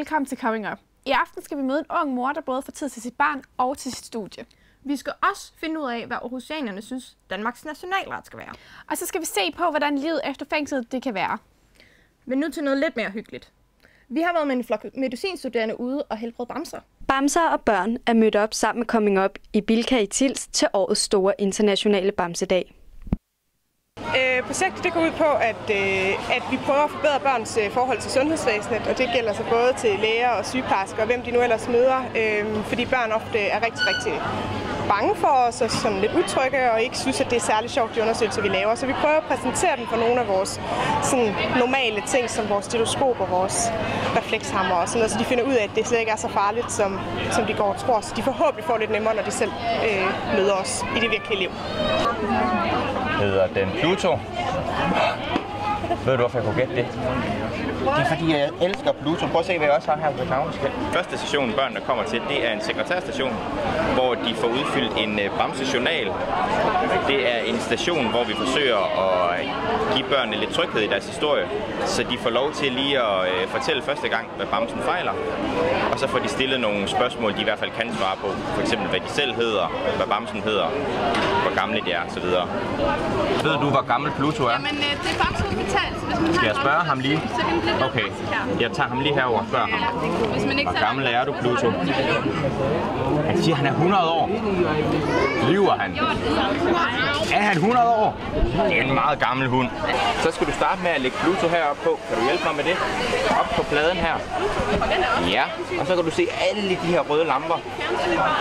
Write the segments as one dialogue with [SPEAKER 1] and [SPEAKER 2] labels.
[SPEAKER 1] Velkommen til Coming Up. I aften skal vi møde en ung mor, der både får tid til sit barn og til sit studie.
[SPEAKER 2] Vi skal også finde ud af, hvad aarhusianerne synes, Danmarks nationalret skal være.
[SPEAKER 1] Og så skal vi se på, hvordan livet efter fængslet det kan være.
[SPEAKER 2] Men nu til noget lidt mere hyggeligt. Vi har været med en flok medicinstuderende ude og helbrede bamser.
[SPEAKER 3] Bamser og børn er mødt op sammen med Coming Up i Bilka i Tilst til årets store internationale bamsedag.
[SPEAKER 4] Projektet det går ud på, at vi prøver at forbedre børns forhold til sundhedsvæsenet, og det gælder så både til læger og sygeplejersker, og hvem de nu ellers møder, fordi børn ofte er rigtig bange for os og sådan lidt utrygge og ikke synes, at det er særlig sjovt, de undersøgelser, vi laver. Så vi prøver at præsentere dem for nogle af vores sådan, normale ting, som vores stetoskop og vores reflekshammer og sådan noget, så de finder ud af, at det slet ikke er så farligt, som de går og tror. Så de forhåbentlig får lidt nemmere, når de selv møder os i det virkelige liv.
[SPEAKER 5] Hedder den Pluto? Ved du, hvorfor jeg kunne gætte det? Det er fordi, jeg elsker Pluto. Prøv at se, hvad jeg også har her på navneskilt. Første station, børnene kommer til, det er en sekretærstation, hvor de får udfyldt en bamsejournal. Det er en station, hvor vi forsøger at give børnene lidt tryghed i deres historie, så de får lov til lige at fortælle første gang, hvad bamsen fejler. Og så får de stillet nogle spørgsmål, de i hvert fald kan svare på. For eksempel, hvad de selv hedder, hvad bamsen hedder, hvor gamle de er, osv. Ved du, hvor gammel Pluto er?
[SPEAKER 6] Jamen, det er Bamsehospital.
[SPEAKER 5] Skal jeg spørge ham lige? Okay, jeg tager ham lige herover og spørger ham. Hvor gammel er du, Pluto? Han siger, han er 100 år. Lyver han? Er han 100 år? Det er en meget gammel hund. Så skal du starte med at lægge Pluto heroppe på. Kan du hjælpe mig med det? Op på pladen her. Ja, og så kan du se alle de her røde lamper.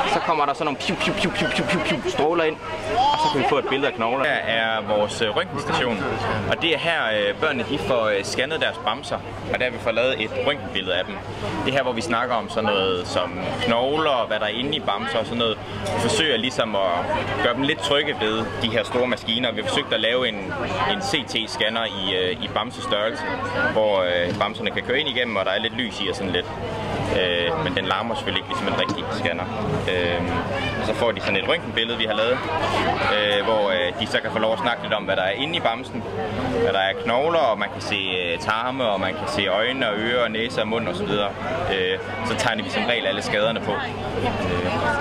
[SPEAKER 5] Så kommer der sådan nogle piu stråler ind. Og så kan vi få et billede af knogler. Her er vores røntgenstation. Og det er her børnene de får scannet deres bamser. Og der har vi fået lavet et røntgenbillede af dem. Det her, hvor vi snakker om sådan noget som knogler og hvad der er inde i bamser og sådan noget. Vi forsøger ligesom at gøre dem lidt trygge ved de her store maskiner. Vi har forsøgt at lave en CT-scanner i bamsestørrelse, hvor bamserne kan køre ind igennem, og der er lidt lys i og sådan lidt. Men den larmer selvfølgelig ikke ligesom en rigtig scanner. Så får de sådan et røntgenbillede, vi har lavet, hvor de så kan få lov at snakke lidt om, hvad der er inde i bamsen. Hvad der er knogler, og man kan se tarme, og man kan se øjne og ører, og næse og mund osv. Så tegner vi som regel alle skaderne på.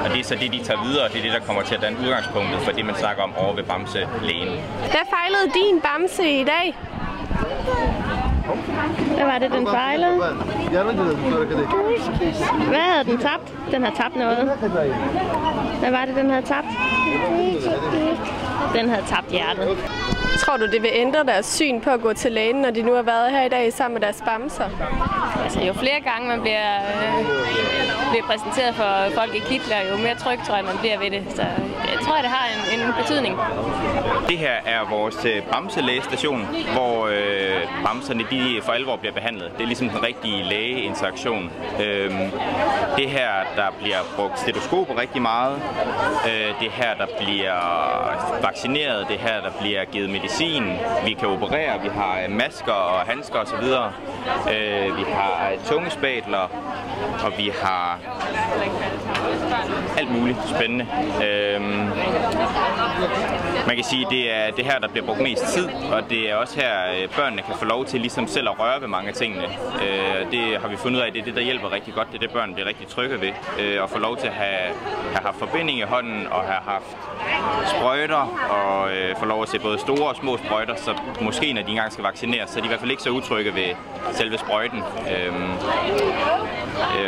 [SPEAKER 5] Og det er så det, de tager videre, og det er det, der kommer til at danne udgangspunktet for det, man snakker om over ved bamselægen.
[SPEAKER 1] Hvad fejlede din bamse i dag?
[SPEAKER 6] Hvad var det, den fejlede? Hvad havde den tabt? Den har tabt noget. Hvad var det, den havde tabt? Den havde tabt hjertet.
[SPEAKER 1] Tror du, det vil ændre deres syn på at gå til lægen, når de nu har været her i dag sammen med deres bamser?
[SPEAKER 6] Altså, jo flere gange man bliver præsenteret for folk i kitler, jo mere tryg tror jeg, man bliver ved det. Så jeg tror, det har en betydning.
[SPEAKER 5] Det her er vores bamselægestation, hvor bamserne de for alvor bliver behandlet. Det er ligesom den rigtige lægeinteraktion. Det her, der bliver brugt stetoskoper rigtig meget. Det her, der bliver vaccineret. Det her, der bliver givet medicin. Vi kan operere. Vi har masker og handsker osv. Vi har tungespatler, og vi har alt muligt spændende. Man kan sige, det er det her, der bliver brugt mest tid, og det er også her, børnene kan få lov til ligesom selv at røre ved mange af tingene. Det har vi fundet ud af, det er det, der hjælper rigtig godt. Det er det, børn bliver rigtig trygge ved. At få lov til at have haft forbinding i hånden og have haft sprøjter og få lov at se både store og små sprøjter, så måske når de engang skal vaccineres, så er de i hvert fald ikke så utrygge ved selve sprøjten.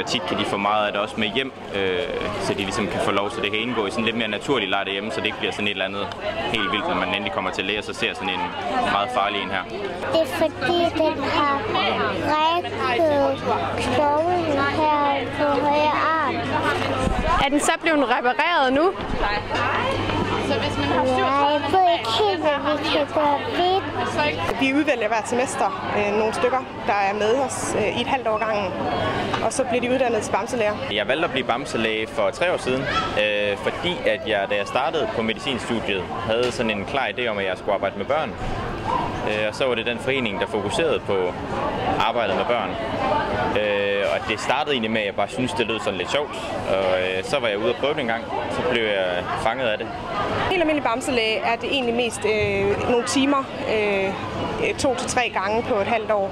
[SPEAKER 5] Tit kan de få meget af det også med hjem, så de ligesom kan få lov, så det kan indgå i sådan lidt mere naturlig leg derhjemme, så det ikke bliver sådan et eller andet helt vildt, når man endelig kommer til læge, og så ser sådan en meget farlig en her.
[SPEAKER 7] Det er fordi, den har rækket knoglen her på højre arm.
[SPEAKER 1] Er den så blevet repareret nu?
[SPEAKER 7] Nej, jeg ved ikke helt, hvad vi kan gøre ved.
[SPEAKER 4] Vi udvælger hvert semester nogle stykker, der er med os i et halvt år gangen, og så bliver de uddannet til bamselæger.
[SPEAKER 5] Jeg valgte at blive bamselæge for 3 år siden, fordi at jeg, da jeg startede på medicinstudiet, havde sådan en klar idé om, at jeg skulle arbejde med børn. Og så var det den forening, der fokuserede på arbejdet med børn. Og det startede egentlig med, at jeg bare syntes, det lød sådan lidt sjovt. Og så var jeg ude og prøve det en gang, så blev jeg fanget af det.
[SPEAKER 4] Helt almindelig bamselæge er det egentlig mest nogle timer, 2 til 3 gange på et halvt år,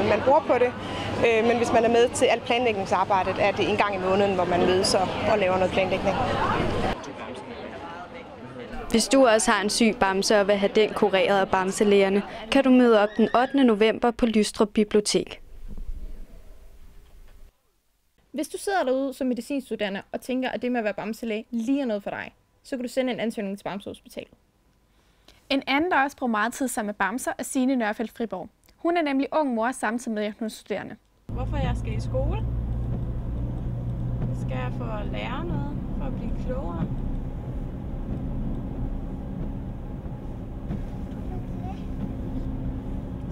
[SPEAKER 4] man bruger på det. Men hvis man er med til alt planlægningsarbejdet, er det en gang i måneden, hvor man mødes og laver noget planlægning.
[SPEAKER 3] Hvis du også har en syg bamse og vil have den kureret af bamselægerne, kan du møde op den 8. november på Lystrup Bibliotek.
[SPEAKER 2] Hvis du sidder derude som medicinstuderende og tænker, at det med at være bamselæge lige er noget for dig, så kan du sende en ansøgning til Bamsehospitalet.
[SPEAKER 8] En anden, der også bruger meget tid sammen med bamser, er Signe Nørfeldt Friborg. Hun er nemlig ung mor samtidig med, at hun er studerende.
[SPEAKER 9] Hvorfor jeg skal i skole? Skal jeg for at lære noget? For at blive klogere?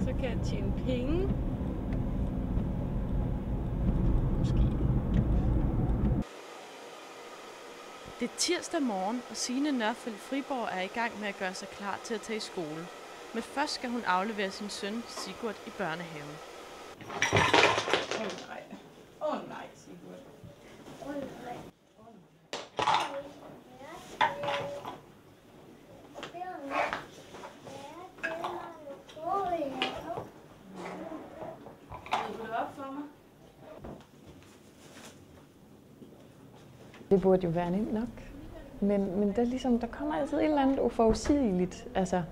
[SPEAKER 9] Så kan jeg tjene penge. Måske.
[SPEAKER 10] Det er tirsdag morgen, og Signe Nørfeldt Friborg er i gang med at gøre sig klar til at tage i skole. Men først skal hun aflevere sin søn Sigurd i børnehaven.
[SPEAKER 9] Nej, Sigurd.
[SPEAKER 11] Det burde jo være nemt nok, men der, ligesom, der kommer altid et eller andet uforudsigeligt, altså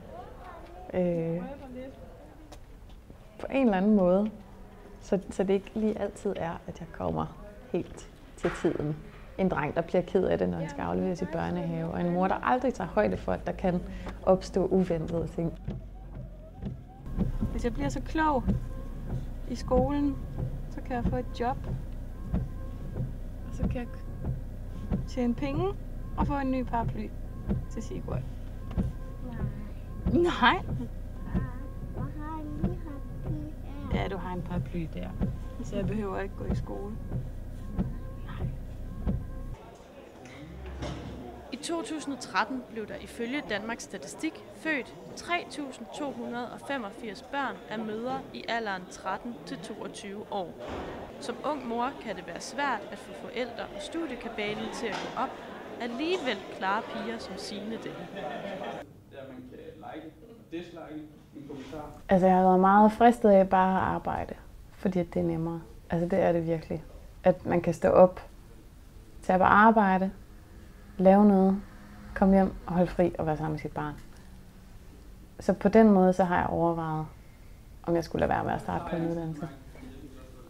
[SPEAKER 11] på en eller anden måde, så det ikke lige altid er, at jeg kommer helt til tiden. En dreng, der bliver ked af det, når han skal afleveres i børnehave, og en mor, der aldrig tager højde for, at der kan opstå uventede ting.
[SPEAKER 9] Hvis jeg bliver så klog i skolen, så kan jeg få et job, og så kan jeg tjene penge og få en ny paraply til Sigurd. Nej. Ja, du har en paraply der, så jeg behøver ikke gå i skole. Nej.
[SPEAKER 10] I 2013 blev der ifølge Danmarks Statistik født 3.285 børn af mødre i alderen 13 til 22 år. Som ung mor kan det være svært at få forældre og studiekabalen til at gå op. Alligevel klarer piger som Signe det.
[SPEAKER 11] Altså jeg har været meget fristet af bare at arbejde, fordi det er nemmere. Altså det er det virkelig. At man kan stå op, tage på arbejde, lave noget, komme hjem og holde fri og være sammen med sit barn. Så på den måde så har jeg overvejet, om jeg skulle lade være med at starte på en uddannelse.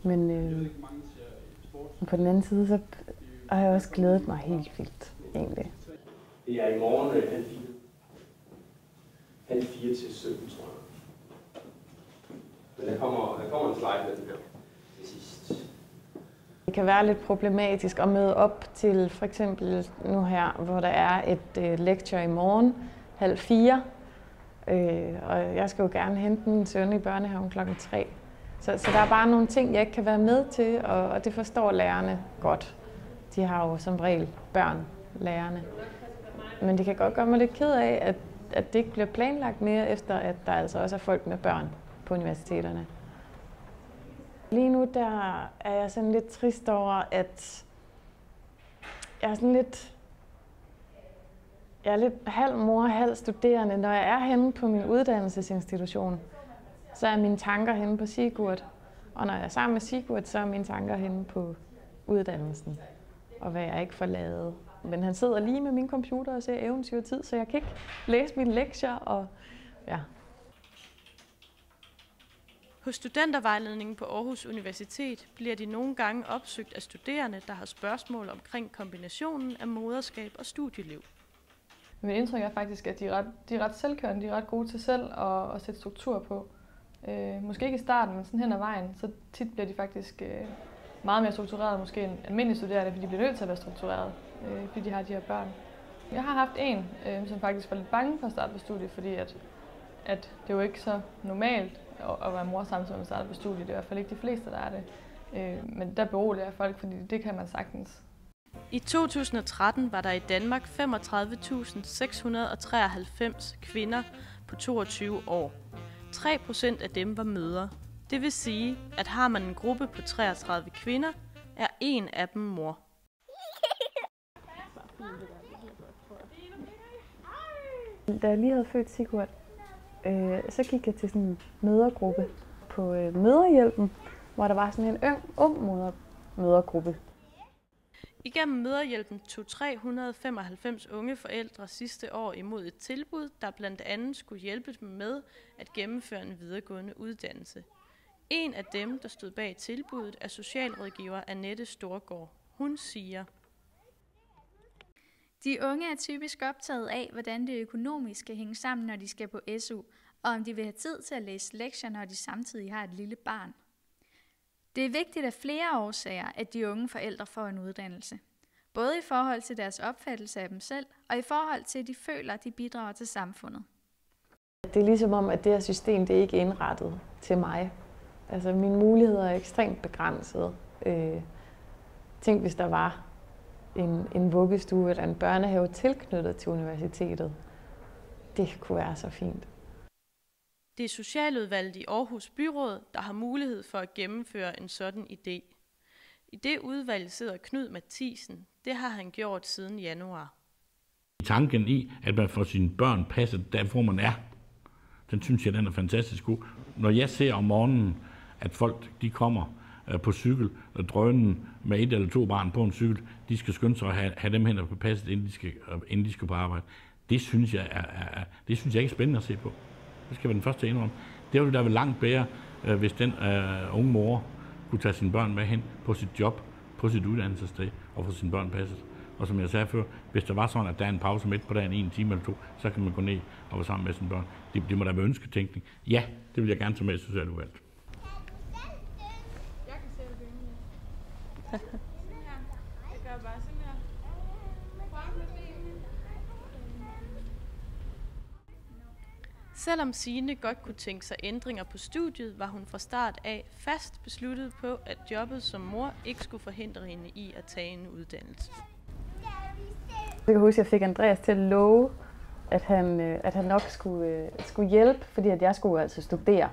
[SPEAKER 11] Men på den anden side, så har jeg også glædet mig helt vildt, egentlig.
[SPEAKER 12] Det er i morgen 3:30 til 17, tror jeg. Men der kommer en slide med den her til sidst.
[SPEAKER 11] Det kan være lidt problematisk at møde op til for eksempel nu her, hvor der er et lecture i morgen 3:30. Og jeg skal jo gerne hente min søn i børnehaven 3:00. Så der er bare nogle ting, jeg ikke kan være med til, og det forstår lærerne godt. De har jo som regel børn, lærerne. Men det kan godt gøre mig lidt ked af, at det ikke bliver planlagt mere, efter at der altså også er folk med børn på universiteterne. Lige nu der er jeg sådan lidt trist over, at jeg er lidt halv mor, halv studerende. Når jeg er henne på min uddannelsesinstitution, så er mine tanker henne på Sigurd. Og når jeg er sammen med Sigurd, så er mine tanker henne på uddannelsen. Og hvad jeg ikke får lavet. Men han sidder lige med min computer og ser Eventyrtid, så jeg kan ikke læse mine lektier. Og ja.
[SPEAKER 10] Hos Studentervejledningen på Aarhus Universitet bliver de nogle gange opsøgt af studerende, der har spørgsmål omkring kombinationen af moderskab og studieliv.
[SPEAKER 13] Mit indtryk er faktisk, at de er ret selvkørende, de er ret gode til selv at sætte struktur på. Måske ikke i starten, men sådan hen ad vejen, så tit bliver de faktisk meget mere struktureret måske end almindelige studerende, fordi de bliver nødt til at være struktureret, fordi de har de her børn. Jeg har haft en, som faktisk var lidt bange for at starte på studiet, fordi at det er jo ikke så normalt at være mor samtidig med at starte på studiet. Det er i hvert fald ikke de fleste, der er det. Men der beroliger folk, fordi det kan man sagtens.
[SPEAKER 10] I 2013 var der i Danmark 35.693 kvinder på 22 år. 3% af dem var mødre. Det vil sige, at har man en gruppe på 33 kvinder, er en af dem mor.
[SPEAKER 11] Da jeg lige havde født Sigurd, så gik jeg til sådan en mødergruppe på Møderhjælpen, hvor der var sådan en ung mødergruppe.
[SPEAKER 10] Igennem Møderhjælpen tog 395 unge forældre sidste år imod et tilbud, der blandt andet skulle hjælpe dem med at gennemføre en videregående uddannelse. En af dem, der stod bag tilbuddet, er socialrådgiver Annette Storgård. Hun siger:
[SPEAKER 14] De unge er typisk optaget af, hvordan det økonomisk skal hænge sammen, når de skal på SU, og om de vil have tid til at læse lektier, når de samtidig har et lille barn. Det er vigtigt af flere årsager, at de unge forældre får en uddannelse. Både i forhold til deres opfattelse af dem selv, og i forhold til, at de føler, at de bidrager til samfundet.
[SPEAKER 11] Det er ligesom om, at det her system det er ikke indrettet til mig. Altså mine muligheder er ekstremt begrænsede. Tænk, hvis der var en vuggestue eller en børnehave tilknyttet til universitetet. Det kunne være så fint.
[SPEAKER 10] Det er socialudvalget i Aarhus Byråd, der har mulighed for at gennemføre en sådan idé. I det udvalg sidder Knud Mathisen. Det har han gjort siden januar.
[SPEAKER 15] Tanken i, at man får sine børn passet der, hvor man er, den synes jeg, den er fantastisk god. Når jeg ser om morgenen, at folk de kommer på cykel, og drønen med 1 eller 2 barn på en cykel, de skal skynde sig at have dem hen og passet, inden de skal på arbejde. Det synes jeg ikke er spændende at se på. Det skal være den første indrømme. Det ville da være langt bedre, hvis den unge mor kunne tage sine børn med hen på sit job, på sit uddannelsessted og få sine børn passet. Og som jeg sagde før, hvis der var sådan, at der er en pause midt på dagen, 1 time eller 2, så kan man gå ned og være sammen med sine børn. Det må da være ønsketænkning. Ja, det vil jeg gerne tage med i socialudvalget.
[SPEAKER 10] Selvom Signe godt kunne tænke sig ændringer på studiet, var hun fra start af fast besluttet på, at jobbet som mor ikke skulle forhindre hende i at tage en uddannelse.
[SPEAKER 11] Jeg kan huske, at jeg fik Andreas til at love, at han nok skulle hjælpe, fordi at jeg skulle altså studere.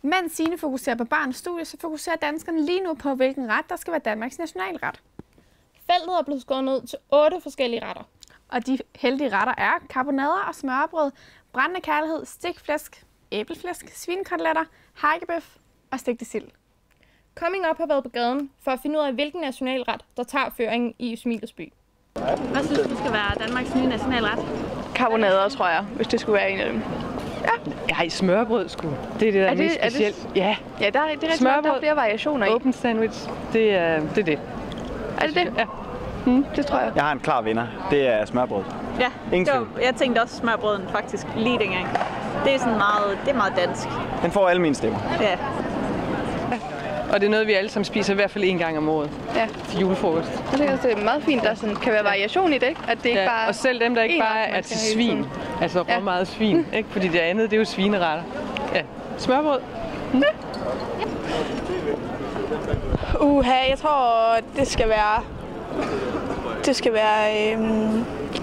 [SPEAKER 8] Mens Signe fokuserer på barns studie, så fokuserer danskerne lige nu på, hvilken ret der skal være Danmarks nationalret.
[SPEAKER 2] Feltet er blevet skåret ned til 8 forskellige retter.
[SPEAKER 8] Og de heldige retter er karbonader og smørbrød, brændende kærlighed, stikflæsk, æbleflæsk, svinekoteletter, hakkebøf og stegte sild.
[SPEAKER 2] Coming Up har været på gaden for at finde ud af, hvilken nationalret, der tager føringen i Smilesby.
[SPEAKER 16] Hvad synes du skal være Danmarks nye nationalret?
[SPEAKER 1] Karbonader, tror jeg, hvis det skulle være en af dem. Ja.
[SPEAKER 17] Ej, smørbrød sgu. Det er det, der er mest specielt. Ja,
[SPEAKER 1] ja, det er rigtig smørbrød, der er flere variationer i.
[SPEAKER 17] Open sandwich, det er det.
[SPEAKER 1] Er det det?
[SPEAKER 17] Ja.
[SPEAKER 1] Det tror jeg.
[SPEAKER 18] Jeg har en klar vinder. Det er smørbrød.
[SPEAKER 16] Ja, jeg tænkte også smørbrøden faktisk lige dengang. Det er sådan meget dansk.
[SPEAKER 18] Den får alle mine stemmer.
[SPEAKER 16] Ja.
[SPEAKER 17] Og det er noget, vi alle sammen spiser i hvert fald 1 gang om året.
[SPEAKER 1] Ja.
[SPEAKER 17] Til julefrokost.
[SPEAKER 1] Jeg synes også, det er meget fint, der sådan, kan være variation i det, ikke? At det ikke bare
[SPEAKER 17] og selv dem, der ikke bare er til svin. Altså meget svin, ikke? Fordi det andet, det er jo svineretter. Ja. Smørbrød.
[SPEAKER 1] Jeg tror, det skal være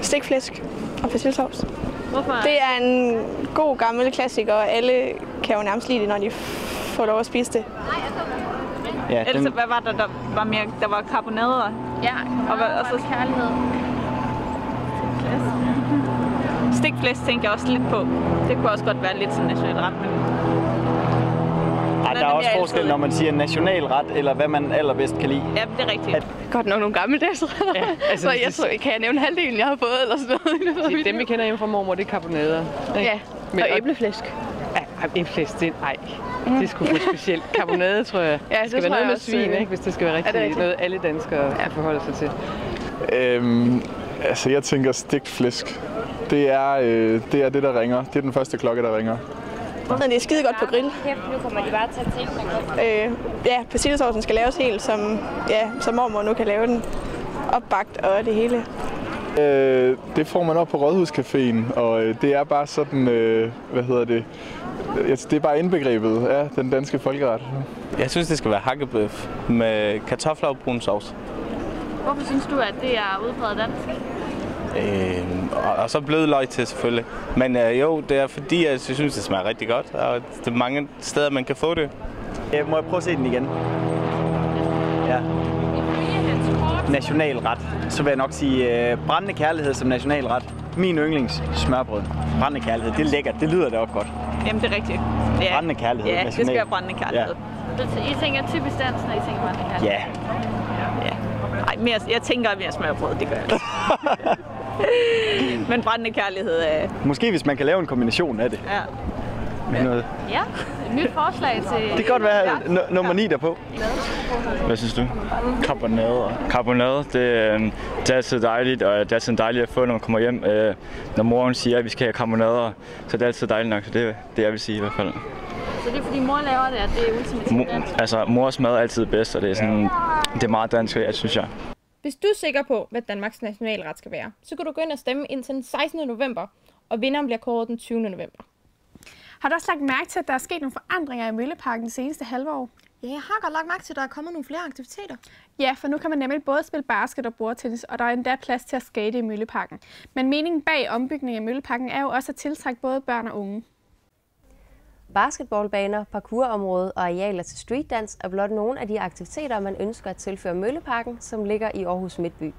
[SPEAKER 1] stikflæsk og persillesovs.
[SPEAKER 16] Hvorfor?
[SPEAKER 1] Det er en god gammel klassiker, og alle kan jo nærmest lide det, når de får lov at spise det.
[SPEAKER 16] Ja, ellers hvad var der var mere? Der var karbonader.
[SPEAKER 14] Ja, og så kærlighed.
[SPEAKER 16] Stikflæsk tænkte jeg også lidt på. Det kunne også godt være lidt som nationalret, men
[SPEAKER 18] der er også forskel, når man siger nationalret, eller hvad man allerbedst kan lide.
[SPEAKER 16] Ja, det er rigtigt.
[SPEAKER 1] Godt nok nogle gammeldags retter. Ja, altså, så jeg tror, kan jeg nævne halvdelen, jeg har fået, eller sådan noget?
[SPEAKER 17] Dem, vi kender hjemme fra mormor, det er karbonader.
[SPEAKER 1] Ja, og æbleflæsk.
[SPEAKER 17] Ja, æbleflæsk, det er sgu for specielt. Karbonade, tror jeg.
[SPEAKER 1] Ja,
[SPEAKER 17] det skal være noget med svin, ikke? Hvis det skal være rigtigt. Noget, alle danskere kan forholde sig til.
[SPEAKER 19] Altså, jeg tænker stegt flæsk. Det er det, der ringer. Det er den første klokke, der ringer.
[SPEAKER 1] Det er skide godt på grill.
[SPEAKER 14] Nu kommer de bare til at tænke
[SPEAKER 1] ja, persillesovsen skal laves helt, som mormor nu kan lave den. Opbagt og det hele.
[SPEAKER 19] Det får man op på Rådhuscaféen, og det er bare sådan, det er bare indbegrebet af den danske folkeret.
[SPEAKER 20] Jeg synes, det skal være hakkebøf med kartofler og brun sovs.
[SPEAKER 16] Hvorfor synes du, at det er udpræget dansk?
[SPEAKER 20] Og så blød løg til selvfølgelig. Men jo, det er fordi, jeg synes, det smager rigtig godt, og det er mange steder, man kan få det.
[SPEAKER 18] Må jeg prøve at se den igen? Ja. Nationalret. Så vil jeg nok sige brændende kærlighed som nationalret. Min yndlings smørbrød. Brændende kærlighed, det er lækkert. Det lyder da også godt.
[SPEAKER 16] Jamen, det er rigtigt. Ja.
[SPEAKER 18] Brændende kærlighed.
[SPEAKER 16] Ja, det skal være brændende kærlighed.
[SPEAKER 14] I tænker typisk dans, når I tænker brændende kærlighed?
[SPEAKER 18] Ja.
[SPEAKER 16] Nej, jeg tænker mere smørbrød, det gør jeg. Men brændende kærlighed er...
[SPEAKER 18] Måske hvis man kan lave en kombination af det.
[SPEAKER 16] Ja.
[SPEAKER 18] Med noget.
[SPEAKER 14] Ja, et nyt forslag til...
[SPEAKER 18] Det kan godt være nummer 9 derpå.
[SPEAKER 21] Hvad synes du? Karbonade, det er altid dejligt, og det er altid dejligt at få, når man kommer hjem. Når moren siger, at vi skal have karbonader, så det er altid dejligt nok. Det er det, jeg vil sige i hvert fald.
[SPEAKER 14] Så det er fordi mor laver det, at det er ultimativt dansk?
[SPEAKER 21] Altså, mors mad er altid bedst, og det er meget dansk, synes jeg.
[SPEAKER 2] Hvis du er sikker på, hvad Danmarks nationalret skal være, så kan du gå ind og stemme indtil den 16. november, og vinderen bliver kåret den 20. november.
[SPEAKER 8] Har du også lagt mærke til, at der er sket nogle forandringer i Mølleparken det seneste halve år?
[SPEAKER 2] Ja, jeg har godt lagt mærke til, at der er kommet nogle flere aktiviteter.
[SPEAKER 8] Ja, for nu kan man nemlig både spille basket og bordtennis, og der er endda plads til at skate i Mølleparken. Men meningen bag ombygningen af Mølleparken er jo også at tiltrække både børn og unge.
[SPEAKER 22] Basketballbaner, parkourområde og arealer til streetdans er blot nogle af de aktiviteter, man ønsker at tilføre Mølleparken, som ligger i Aarhus Midtby.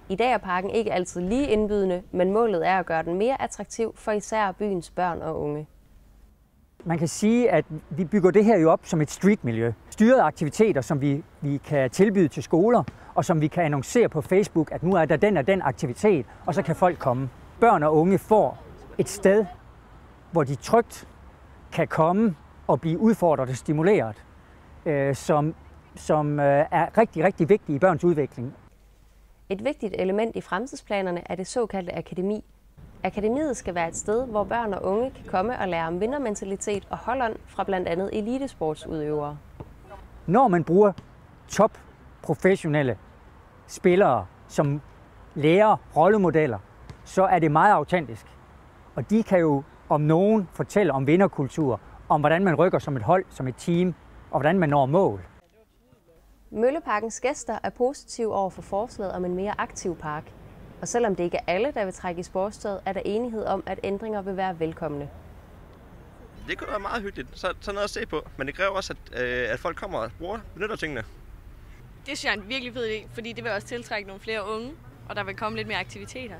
[SPEAKER 22] I dag er parken ikke altid lige indbydende, men målet er at gøre den mere attraktiv for især byens børn og unge.
[SPEAKER 23] Man kan sige, at vi bygger det her jo op som et streetmiljø. Styrede aktiviteter, som vi kan tilbyde til skoler, og som vi kan annoncere på Facebook, at nu er der den og den aktivitet, og så kan folk komme. Børn og unge får et sted, hvor de trygt kan komme og blive udfordret og stimuleret, som er rigtig, rigtig vigtigt i børns udvikling.
[SPEAKER 22] Et vigtigt element i fremtidsplanerne er det såkaldte akademi. Akademiet skal være et sted, hvor børn og unge kan komme og lære om vindermentalitet og holdånd fra blandt andet elitesportsudøvere.
[SPEAKER 23] Når man bruger top professionelle spillere som lærer, rollemodeller, så er det meget autentisk. Og de kan jo om nogen fortælle om vinderkultur, om hvordan man rykker som et hold, som et team, og hvordan man når mål.
[SPEAKER 22] Mølleparkens gæster er positive over for forslaget om en mere aktiv park. Og selvom det ikke er alle, der vil trække i sportstøjet, er der enighed om, at ændringer vil være velkomne.
[SPEAKER 24] Det kunne være meget hyggeligt, sådan noget at se på, men det kræver også, at folk kommer og benytter tingene.
[SPEAKER 25] Det synes jeg er en virkelig fed idé, fordi det vil også tiltrække nogle flere unge, og der vil komme lidt mere aktiviteter.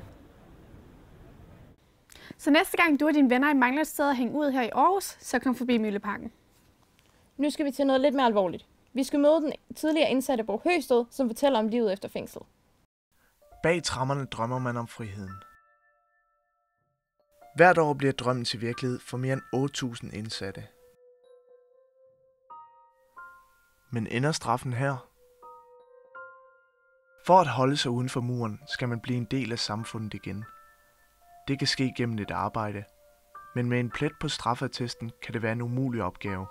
[SPEAKER 8] Så næste gang du og dine venner mangler et sted at hænge ud her i Aarhus, så kom forbi Mølleparken.
[SPEAKER 2] Nu skal vi til noget lidt mere alvorligt. Vi skal møde den tidligere indsatte Bo Høsted, som fortæller om livet efter fængsel.
[SPEAKER 26] Bag tremmerne drømmer man om friheden. Hvert år bliver drømmen til virkelighed for mere end 8.000 indsatte. Men ender straffen her? For at holde sig uden for muren, skal man blive en del af samfundet igen. Det kan ske gennem et arbejde, men med en plet på straffeattesten kan det være en umulig opgave.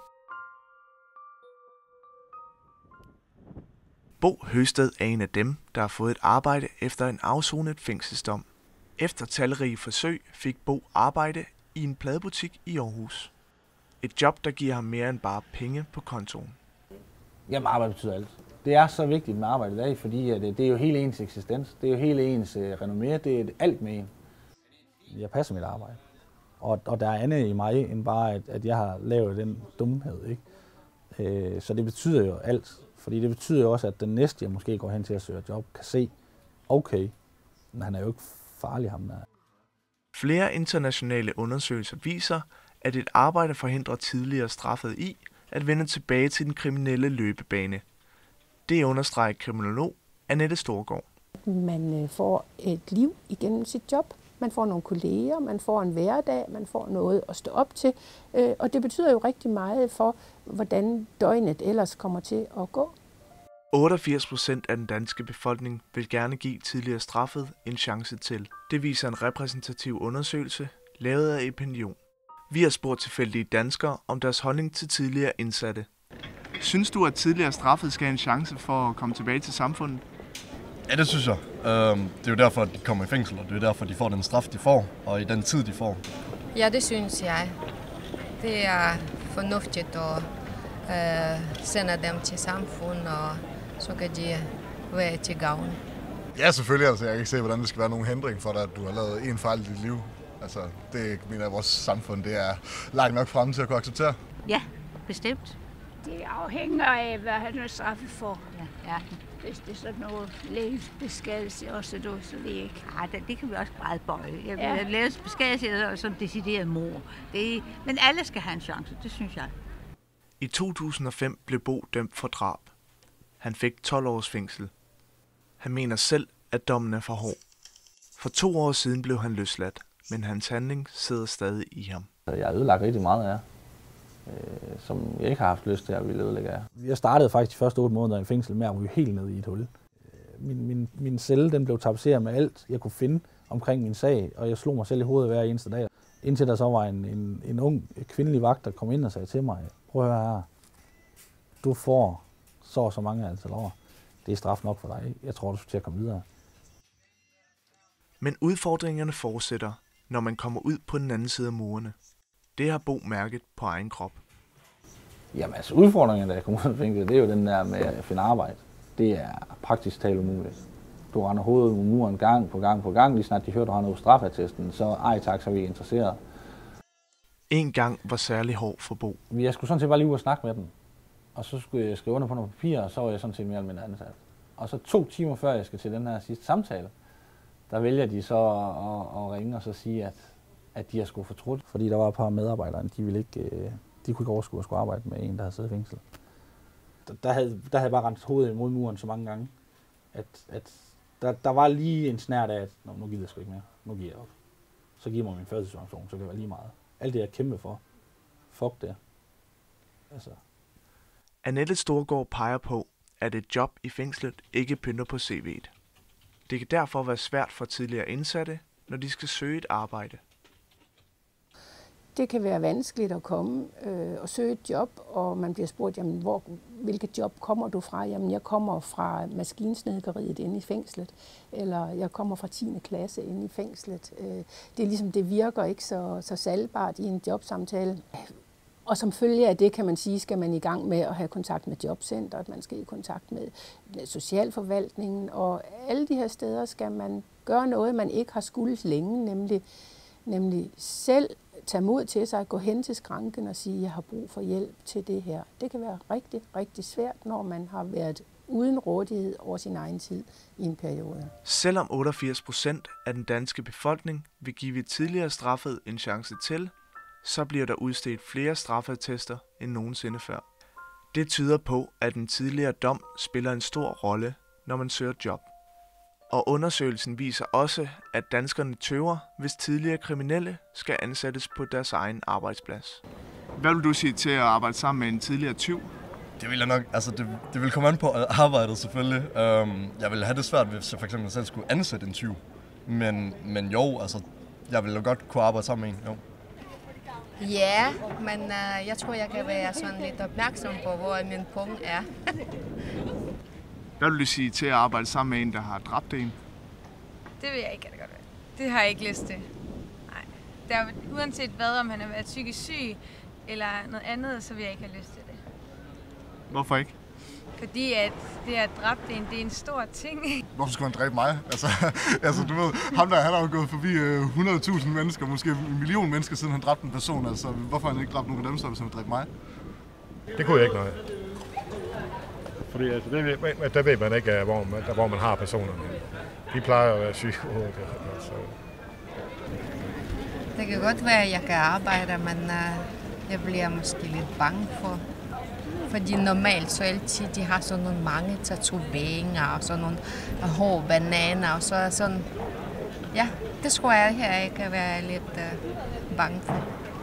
[SPEAKER 26] Bo Høsted er en af dem, der har fået et arbejde efter en afsonet fængselsdom. Efter talrige forsøg fik Bo arbejde i en pladebutik i Aarhus. Et job, der giver ham mere end bare penge på kontoen.
[SPEAKER 27] Jamen, arbejde betyder alt. Det er så vigtigt med arbejde i dag, fordi det er jo hele ens eksistens. Det er jo hele ens renommé. Det er alt med en. Jeg passer mit arbejde. Og der er andet i mig, end bare, at jeg har lavet den dumhed. Ikke? Så det betyder jo alt. Fordi det betyder jo også, at den næste, jeg måske går hen til at søge job, kan se, okay, men han er jo ikke farlig, ham der.
[SPEAKER 26] Flere internationale undersøgelser viser, at et arbejde forhindrer tidligere straffet i at vende tilbage til den kriminelle løbebane. Det understreger kriminolog Annette Storgård.
[SPEAKER 28] Man får et liv igennem sit job. Man får nogle kolleger, man får en hverdag, man får noget at stå op til. Og det betyder jo rigtig meget for, hvordan døgnet ellers kommer til at gå.
[SPEAKER 26] 88% af den danske befolkning vil gerne give tidligere straffet en chance til. Det viser en repræsentativ undersøgelse, lavet af Opinion. Vi har spurgt tilfældige danskere om deres holdning til tidligere indsatte. Synes du, at tidligere straffet skal have en chance for at komme tilbage til samfundet?
[SPEAKER 29] Ja, det synes jeg. Det er jo derfor, at de kommer i fængsel, og det er derfor, at de får den straf, de får, og i den tid, de får.
[SPEAKER 30] Ja, det synes jeg. Det er fornuftigt at sende dem til samfundet, og så kan de være til gavn.
[SPEAKER 29] Ja, selvfølgelig. Altså, jeg kan ikke se, hvordan det skal være nogen hindring for dig, at du har lavet en fejl i dit liv. Altså, det mener jeg, vores samfund det er langt nok frem til at kunne acceptere.
[SPEAKER 3] Ja, bestemt.
[SPEAKER 4] Det afhænger af, hvad han er straffet for.
[SPEAKER 3] Ja.
[SPEAKER 4] Hvis det er sådan noget lægelsesbeskadigelse også, så det ikke.
[SPEAKER 3] Ja, det kan vi også meget bøje. Jeg vil lave beskadigelse som decideret mor. Men alle skal have en chance, det synes jeg.
[SPEAKER 26] I 2005 blev Bo dømt for drab. Han fik 12 års fængsel. Han mener selv, at dommen er for hård. For 2 år siden blev han løsladt, men hans handling sidder stadig i ham.
[SPEAKER 27] Jeg har ødelagt rigtig meget af jer, som jeg ikke har haft lyst til at ville ødelægge af. Jeg startede faktisk de første 8 måneder i fængsel med at ryge helt ned i et hul. Min celle den blev tapetseret med alt, jeg kunne finde omkring min sag, og jeg slog mig selv i hovedet hver eneste dag. Indtil der så var en ung kvindelig vagt, der kom ind og sagde til mig, prøv at høre her, du får så mange antal år. Det er straf nok for dig. Jeg tror, du skal til at komme videre.
[SPEAKER 26] Men udfordringerne fortsætter, når man kommer ud på den anden side af murene. Det har Bo mærket på egen krop. Jamen altså udfordringerne, da jeg kom ud af fængslet, det er jo den der med at finde arbejde. Det er praktisk talt umuligt. Du render hovedet mod muren gang på gang. Lige snart de hører, du har noget straffattesten, så tak, så er vi interesseret. En gang var særlig hård for Bo.
[SPEAKER 27] Jeg skulle sådan set bare lige ud og snakke med dem. Og så skulle jeg skrive under på nogle papirer, og så var jeg sådan set mere eller mindre ansat. Og så 2 timer før jeg skal til den her sidste samtale, der vælger de så at ringe og så sige, at de har sgu fortrudt. Fordi der var et par medarbejdere, de kunne ikke overskue at skulle arbejde med en, der havde siddet i fængsel. Der havde jeg bare rendt hovedet imod muren så mange gange, at der var lige en snært af, at nu gider jeg sgu ikke mere. Nu giver jeg op. Så giver mig min førtidspension, så kan det være lige meget. Alt det, jeg kæmper for. Fuck det. Altså.
[SPEAKER 26] Annette Storgård peger på, at et job i fængslet ikke pynter på CV'et. Det kan derfor være svært for tidligere indsatte, når de skal søge et arbejde.
[SPEAKER 28] Det kan være vanskeligt at komme og søge et job, og man bliver spurgt, jamen, hvilket job kommer du fra? Jamen, jeg kommer fra maskinsnedkeriet inde i fængslet, eller jeg kommer fra 10. klasse inde i fængslet. Det er ligesom, det virker ikke så salgbart i en jobsamtale. Og som følge af det, kan man sige, skal man i gang med at have kontakt med jobcentret, man skal i kontakt med socialforvaltningen, og alle de her steder skal man gøre noget, man ikke har skuldet længe, nemlig selv tage mod til sig, gå hen til skranken og sige, jeg har brug for hjælp til det her. Det kan være rigtig, rigtig svært, når man har været uden rådighed over sin egen tid i en periode.
[SPEAKER 26] Selvom 88% af den danske befolkning vil give tidligere straffet en chance til, så bliver der udstedt flere straffeattester end nogensinde før. Det tyder på, at en tidligere dom spiller en stor rolle, når man søger job. Og undersøgelsen viser også, at danskerne tøver, hvis tidligere kriminelle skal ansættes på deres egen arbejdsplads. Hvad vil du sige til at arbejde sammen med en tidligere tyv?
[SPEAKER 29] Det vil jeg nok, altså det vil komme an på arbejdet selvfølgelig. Jeg vil have det svært, hvis jeg for eksempel selv skulle ansætte en tyv. Men jo, altså jeg vil jo godt kunne arbejde sammen med en, jo.
[SPEAKER 30] Ja, men jeg tror, jeg kan være sådan lidt opmærksom på, hvor min punkt er.
[SPEAKER 26] Hvad vil du sige til at arbejde sammen med en, der har dræbt en?
[SPEAKER 25] Det vil jeg ikke godt være. Det har jeg ikke lyst til. Nej. Uanset hvad, om han har været psykisk syg eller noget andet, så vil jeg ikke have lyst til det.
[SPEAKER 26] Hvorfor ikke?
[SPEAKER 25] Fordi at det at dræbe en, det er en stor ting.
[SPEAKER 29] Hvorfor skulle man dræbe mig? Altså du ved, han har jo gået forbi 100.000 mennesker, måske 1 million mennesker, siden han dræbte en person. Altså hvorfor har han ikke dræbt nogen af dem, så hvis han ville dræbe mig?
[SPEAKER 5] Det kunne jeg ikke noget. Fordi altså, der ved man ikke, hvor man har personerne. De plejer at være syge.
[SPEAKER 30] Det kan godt være, at jeg kan arbejde, men jeg bliver måske lidt bange for. Fordi normalt så altid, de har sådan nogle mange tatoveringer og sådan nogle hårde bananer og så er sådan. Ja, det tror jeg her, jeg kan være lidt bange for.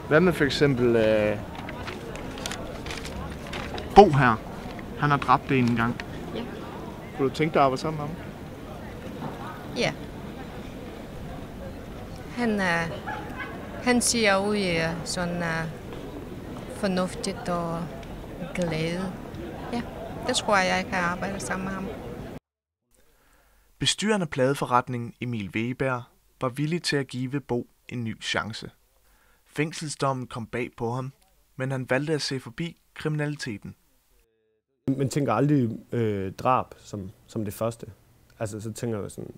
[SPEAKER 26] Hvad med for eksempel Bo her? Han har dræbt en gang.
[SPEAKER 30] Ja.
[SPEAKER 26] Kunne du tænke dig at arbejde sammen med ham?
[SPEAKER 30] Ja. Han siger ud sådan fornuftigt og glæde. Ja, det tror jeg kan arbejde sammen med ham.
[SPEAKER 26] Bestyreren af pladeforretningen Emil Weberg var villig til at give Bo en ny chance. Fængselsdommen kom bag på ham, men han valgte at se forbi kriminaliteten.
[SPEAKER 6] Man tænker aldrig drab som det første.
[SPEAKER 1] Altså, så tænker jeg sådan,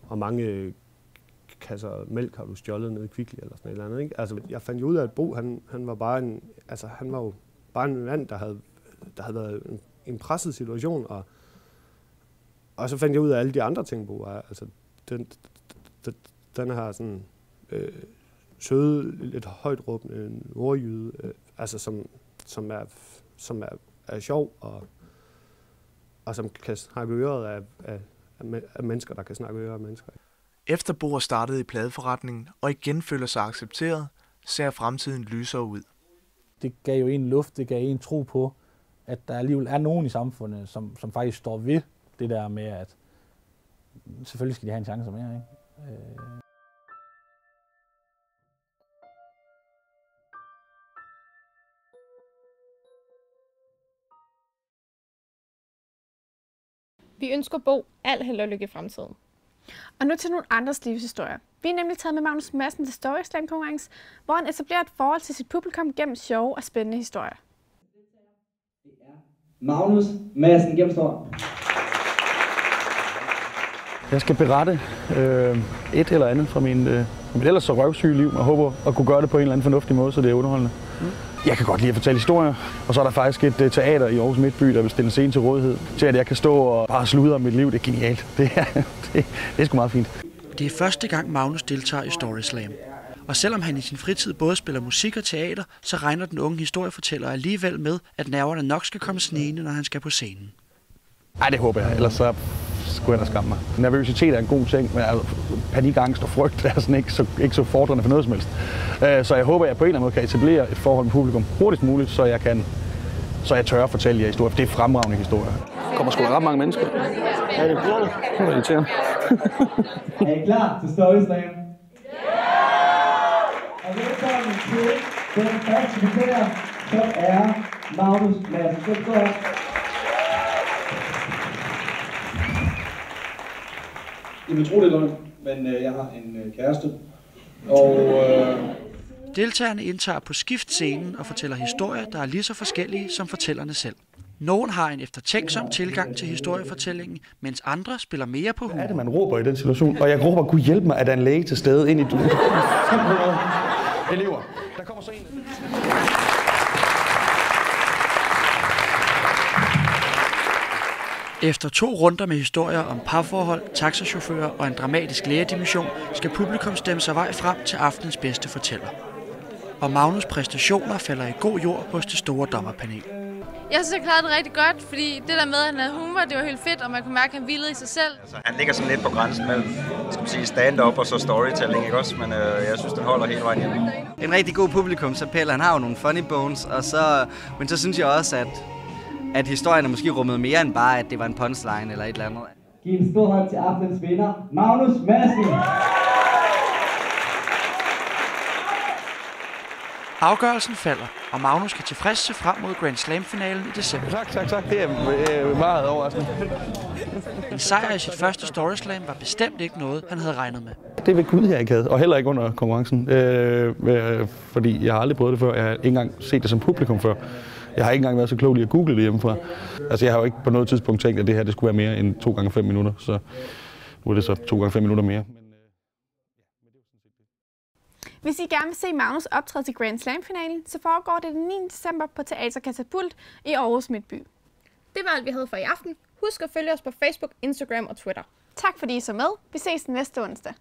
[SPEAKER 1] hvor mange kasser mælk har du stjålet nede i Kvickly eller sådan et eller andet, ikke? Altså, jeg fandt jo ud af, at Bo, han var bare jo bare en mand, der havde været en presset situation, og så fandt jeg ud af alle de andre ting, Bo er. Altså, den her sådan søde, lidt højt råbende nordjyde, altså som er sjov, og som kan snakke øret af mennesker, der kan snakke øret af mennesker.
[SPEAKER 26] Efter Bo startede i pladeforretningen og igen føler sig accepteret, ser fremtiden lysere ud.
[SPEAKER 27] Det gav jo en luft, det gav en tro på, at der alligevel er nogen i samfundet, som faktisk står ved det der med, at selvfølgelig skal de have en chance mere, ikke?
[SPEAKER 2] Vi ønsker Bo al held og lykke i fremtiden.
[SPEAKER 8] Og nu til nogle andres livshistorier. Vi er nemlig taget med Magnus Madsen til Story Slam konkurrence, hvor han etablerer et forhold til sit publikum gennem sjove og spændende historier.
[SPEAKER 6] Magnus Madsen gennem Story.
[SPEAKER 7] Jeg skal berette et eller andet fra mit ellers så røvsyge liv, og håber at kunne gøre det på en eller anden fornuftig måde, så det er underholdende. Jeg kan godt lide at fortælle historier, og så er der faktisk et teater i Aarhus Midtby, der vil stille en scene til rådighed, til at jeg kan stå og bare sludre om mit liv. Det er genialt. Det er sgu meget fint.
[SPEAKER 9] Det er første gang Magnus deltager i Story Slam. Og selvom han i sin fritid både spiller musik og teater, så regner den unge historiefortæller alligevel med, at nerverne nok skal komme snigende, når han skal på scenen.
[SPEAKER 7] Ej, det håber jeg. Ellers så skulle jeg da skamme mig. Nervøsitet er en god ting, men panikangst og frygt er sådan ikke så fordrende for noget som helst. Så jeg håber, at jeg på en eller anden måde kan etablere et forhold med publikum hurtigst muligt, så jeg tør at fortælle jer historier, for det er fremragende historier. Der kommer sgu da ret mange mennesker. Er det klar? Det er irriterende.
[SPEAKER 6] Er I klar til Story Slam? Og velkommen til den første deltager, som er Magnus Madsen.
[SPEAKER 7] I vil tro, det er løgn, men jeg har en kæreste, og...
[SPEAKER 9] Deltagerne indtager på skift scenen og fortæller historier, der er lige så forskellige som fortællerne selv. Nogen har en eftertænksom tilgang til historiefortællingen, mens andre spiller mere på humor.
[SPEAKER 7] Hvad er det, man råber i den situation? Og jeg råber, Gud hjælp mig, at der er en læge til stede ind i 500 elever. Der kommer så en...
[SPEAKER 9] Efter 2 runder med historier om parforhold, taxachauffører og en dramatisk lægedimension, skal publikum stemme sig vej frem til aftenens bedste fortæller. Og Magnus' præstationer falder i god jord hos det store dommerpanel.
[SPEAKER 25] Jeg synes, jeg klarede det rigtig godt, fordi det der med, at han havde humor, det var helt fedt, og man kunne mærke, at han hvilede i sig selv.
[SPEAKER 18] Altså, han ligger sådan lidt på grænsen mellem stand-up og så storytelling, ikke også? Men jeg synes, den holder hele vejen hjem.
[SPEAKER 10] En rigtig god publikumsappel. Han har jo nogle funny bones, men så synes jeg også, at historien er måske rummet mere end bare, at det var en punchline eller et eller andet.
[SPEAKER 6] Giv en stor hånd til aftenens vinder, Magnus Madsen.
[SPEAKER 9] Afgørelsen falder, og Magnus kan tilfreds se frem mod Grand Slam-finalen i december.
[SPEAKER 7] Tak. Det er meget overraskende.
[SPEAKER 9] En sejr i sit første Story Slam var bestemt ikke noget, han havde regnet med.
[SPEAKER 7] Det ved Gud, jeg ikke havde, og heller ikke under konkurrencen. Fordi jeg har aldrig prøvet det før. Jeg har ikke engang set det som publikum før. Jeg har ikke engang været så klog lige at google det hjemmefra. Altså, jeg har jo ikke på noget tidspunkt tænkt, at det her det skulle være mere end 2 gange 5 minutter. Så nu er det så 2 gange 5 minutter mere.
[SPEAKER 8] Hvis I gerne vil se Magnus optræde til Grand Slam-finalen, så foregår det den 9. december på Teater Katapult i Aarhus Midtby.
[SPEAKER 2] Det var alt, vi havde for i aften. Husk at følge os på Facebook, Instagram og Twitter.
[SPEAKER 8] Tak fordi I så med. Vi ses næste onsdag.